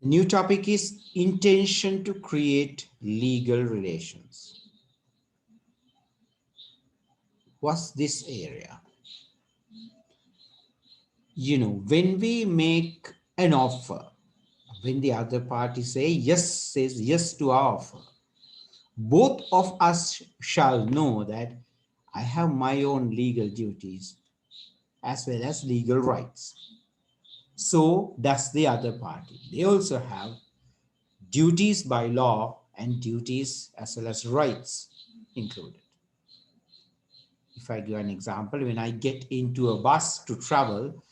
New topic is intention to create legal relations. What's this area? When we make an offer, when the other party says yes to our offer, both of us shall know that I have my own legal duties as well as legal rights. So does the other party. They also have duties by law and duties as well as rights included. If I give an example, when I get into a bus to travel,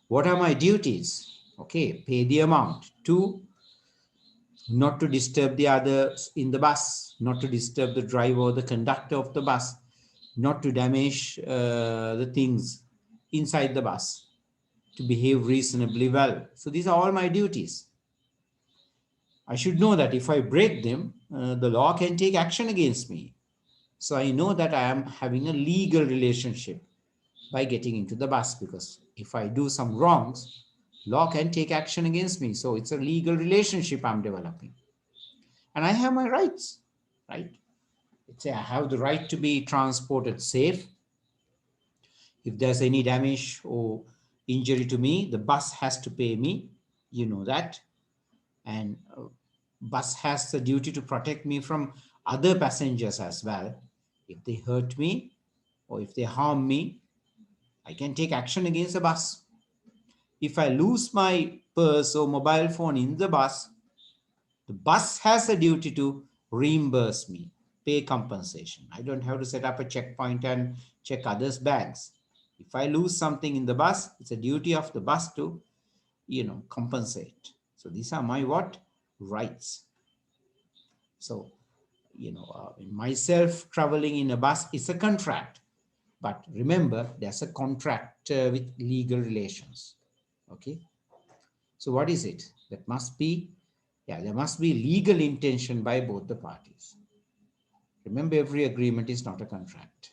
what are my duties? Okay, pay the amount. Two, not to disturb the others in the bus, not to disturb the driver or the conductor of the bus, not to damage the things inside the bus, to behave reasonably well. So these are all my duties. I should know that if I break them, the law can take action against me. So I know that I am having a legal relationship by getting into the bus, because if I do some wrongs, law can take action against me. So it's a legal relationship I'm developing. And I have my rights, right? Let's say I have the right to be transported safe. If there's any damage or injury to me, the bus has to pay me. You know that. And bus has the duty to protect me from other passengers as well. If they hurt me or if they harm me, I can take action against the bus. If I lose my purse or mobile phone in the bus has a duty to reimburse me, pay compensation. I don't have to set up a checkpoint and check others' bags. If I lose something in the bus, it's a duty of the bus to, compensate. So these are my what? Rights. So, myself traveling in a bus is a contract. But remember, there's a contract with legal relations. Okay. So what is it? That must be, there must be legal intention by both the parties. Remember, every agreement is not a contract.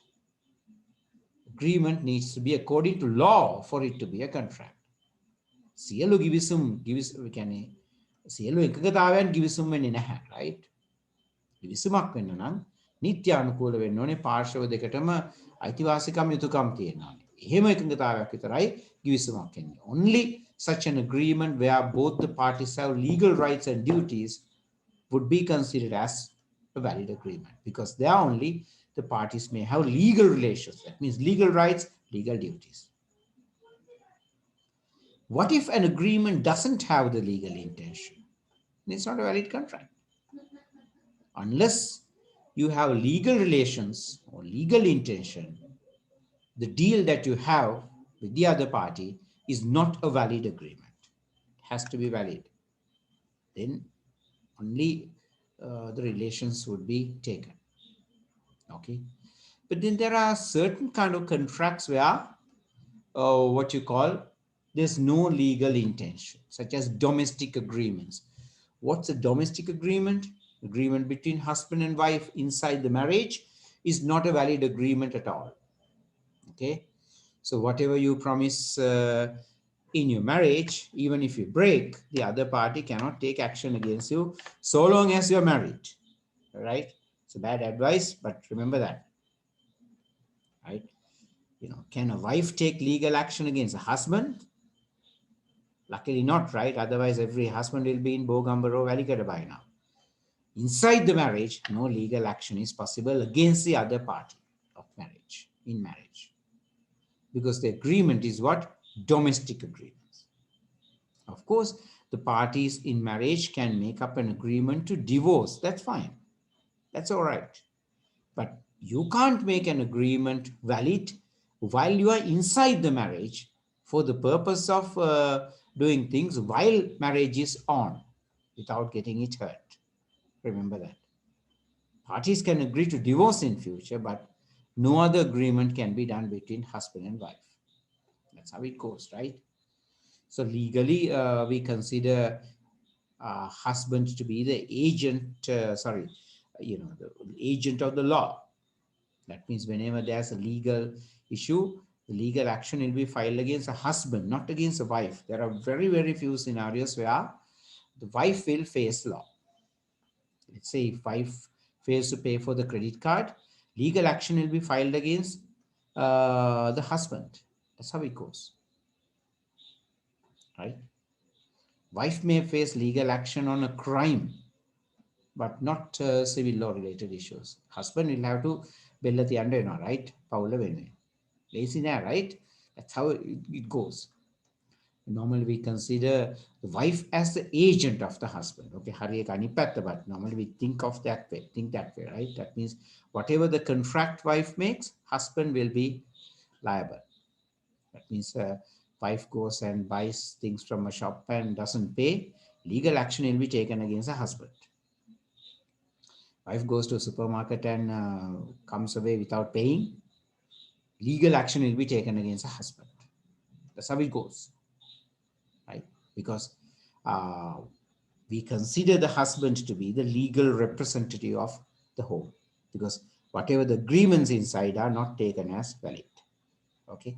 Agreement needs to be according to law for it to be a contract. සියලු කියන්නේ සියලු එකකතාවයන් ගිවිසුම් වෙන්නේ නැහැ, right? ගිවිසුමක් වෙන්න නම් නිත්‍යානුකූල වෙන්න ඕනේ, පාර්ශව දෙකටම අයිතිවාසිකම් යුතුකම් තියෙනවා. එහෙම එකඟතාවයක් විතරයි ගිවිසුමක් වෙන්නේ. Only such an agreement where both the parties have legal rights and duties would be considered as a valid agreement, because there only the parties may have legal relations. That means legal rights, legal duties. What if an agreement doesn't have the legal intention? It's not a valid contract. Unless you have legal relations or legal intention, the deal that you have with the other party is not a valid agreement. It has to be valid. Then only the relations would be taken. Okay. But then there are certain kind of contracts where what you call there's no legal intention, such as domestic agreements. What's a domestic agreement? Agreement between husband and wife inside the marriage is not a valid agreement at all. Okay. So whatever you promise in your marriage, even if you break, the other party cannot take action against you so long as you're married. Right? It's a bad advice, but remember that. Right? Can a wife take legal action against a husband? Luckily not, right? Otherwise, every husband will be in Bogambaro Valikada by now. Inside the marriage, no legal action is possible against the other party of marriage, in marriage. Because the agreement is what? Domestic agreements. Of course, the parties in marriage can make up an agreement to divorce. That's fine. That's all right. But you can't make an agreement valid while you are inside the marriage for the purpose of doing things while marriage is on without getting it hurt. Remember that. Parties can agree to divorce in future, but no other agreement can be done between husband and wife. That's how it goes, right? So legally, we consider husband to be the agent, the agent of the law. That means whenever there's a legal issue, the legal action will be filed against a husband, not against a wife. There are very, very few scenarios where the wife will face law. Let's say if wife fails to pay for the credit card, legal action will be filed against the husband. That's how it goes, right? Wife may face legal action on a crime, but not civil law related issues. Husband will have to bella the right? Paula Vene. Lazy right? That's how it goes. Normally we consider the wife as the agent of the husband. Okay, but normally we think of that way, right? That means whatever the contract wife makes, husband will be liable. That means wife goes and buys things from a shop and doesn't pay, legal action will be taken against the husband. Wife goes to a supermarket and comes away without paying, legal action will be taken against the husband. That's how it goes, right? Because uh, we consider the husband to be the legal representative of the home, because whatever the agreements inside are not taken as valid. Okay.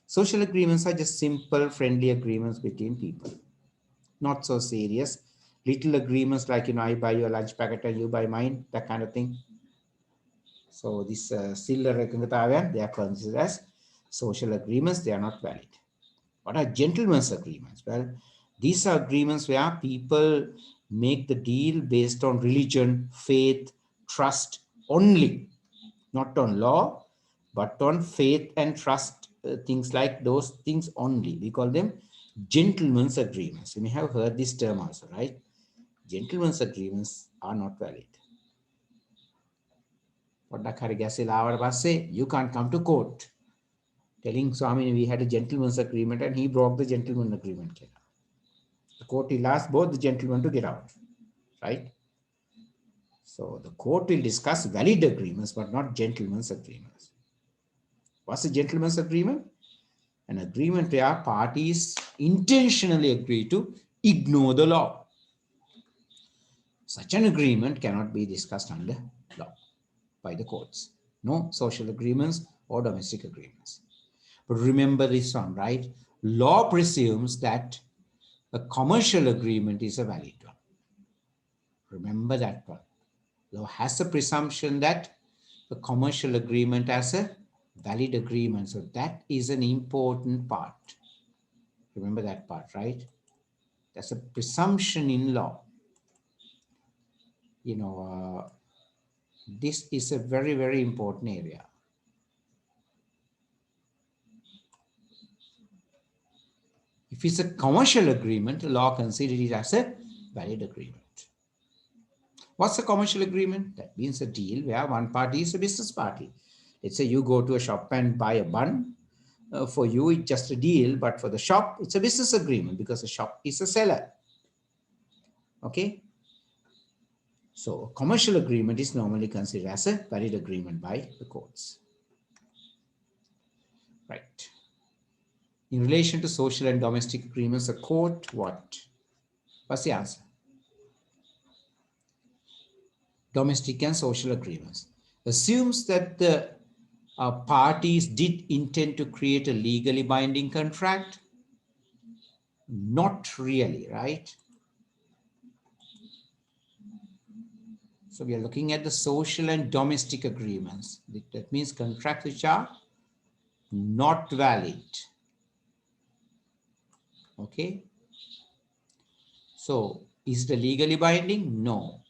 Social agreements are just simple, friendly agreements between people. Not so serious. Little agreements like, I buy your lunch packet and you buy mine, that kind of thing. So this they are considered as social agreements. They are not valid. What are gentlemen's agreements? Well, these are agreements where people make the deal based on religion, faith, trust only, not on law, but on faith and trust, things like those things only. We call them gentlemen's agreements. You may have heard this term also, right? Gentlemen's agreements are not valid. You can't come to court telling Swami we had a gentleman's agreement and he broke the gentleman's agreement. The court will ask both the gentlemen to get out, right? So the court will discuss valid agreements, but not gentleman's agreements. What's a gentleman's agreement? An agreement where parties intentionally agree to ignore the law. Such an agreement cannot be discussed under law by the courts. No social agreements or domestic agreements. But remember this one, right? Law presumes that a commercial agreement is a valid one. Remember that one. Law has a presumption that a commercial agreement has a valid agreement. So that is an important part. Remember that part, right? That's a presumption in law. This is a very, very important area. If it's a commercial agreement, the law considers it as a valid agreement. What's a commercial agreement? That means a deal where one party is a business party. Let's say you go to a shop and buy a bun. For you, it's just a deal, but for the shop, it's a business agreement because the shop is a seller. Okay? So a commercial agreement is normally considered as a valid agreement by the courts. Right. In relation to social and domestic agreements, the court, what? What's the answer? Domestic and social agreements assumes that the parties did intend to create a legally binding contract. Not really, right? So we are looking at the social and domestic agreements. That means contracts which are not valid. Okay. So is it legally binding? No.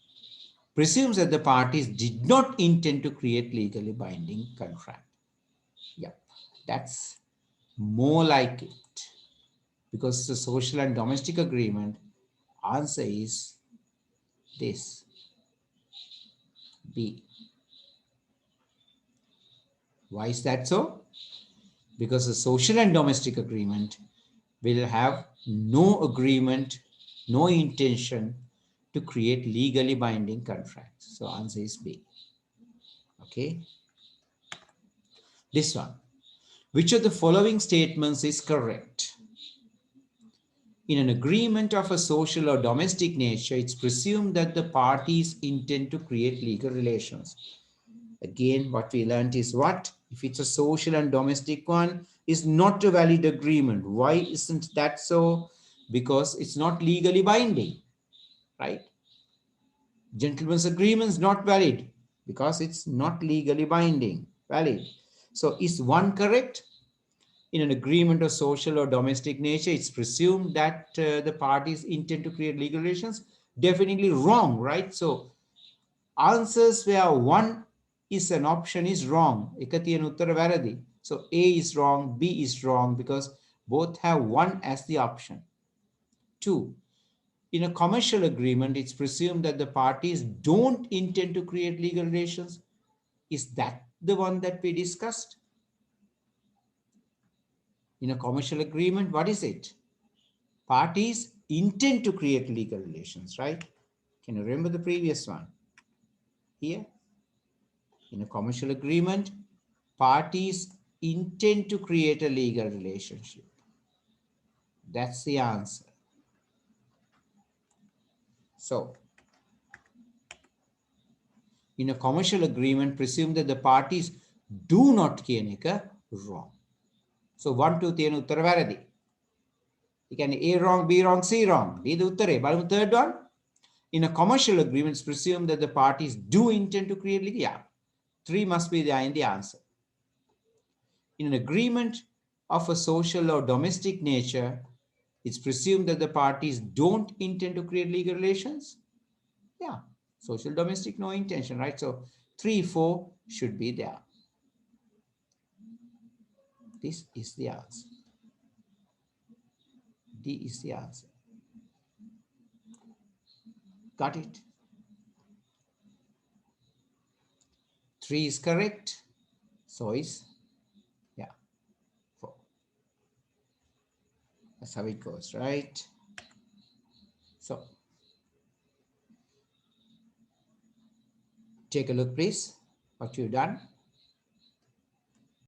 Presumes that the parties did not intend to create legally binding contract. Yeah, that's more like it. Because the social and domestic agreement, answer is this, B. Why is that so? Because the social and domestic agreement will have no agreement, no intention to create legally binding contracts. So answer is B. Okay. This one. Which of the following statements is correct? In an agreement of a social or domestic nature, it's presumed that the parties intend to create legal relations. Again, what we learned is what? If it's a social and domestic one, is not a valid agreement. Why isn't that so? because it's not legally binding, right? Gentleman's agreement is not valid because it's not legally binding, valid. So is one correct? In an agreement of social or domestic nature, it's presumed that the parties intend to create legal relations. Definitely wrong, right? So answers where one is an option is wrong. එක තියෙන උත්තර වැරදි. So A is wrong, B is wrong because both have one as the option. Two, in a commercial agreement, it's presumed that the parties don't intend to create legal relations. Is that the one that we discussed? In a commercial agreement, what is it? Parties intend to create legal relations, right? Can you remember the previous one? Here, in a commercial agreement, parties intend to create a legal relationship. That's the answer. So, in a commercial agreement, presume that the parties do not කියන එක wrong. So 1, 2 තියෙන උත්තර වැරදි. ඒ කියන්නේ A wrong, B wrong, C wrong. D the උත්තරේ. බලමු third one. In a commercial agreement, it's presumed that the parties do intend to create legal. Yeah. 3 must be there in the answer. In an agreement of a social or domestic nature, it's presumed that the parties don't intend to create legal relations. Yeah. Social, domestic, no intention, right? So 3, 4 should be there. This is the answer. D is the answer. Got it? 3 is correct. So is, yeah, 4. That's how it goes, right? So take a look, please, what you've done.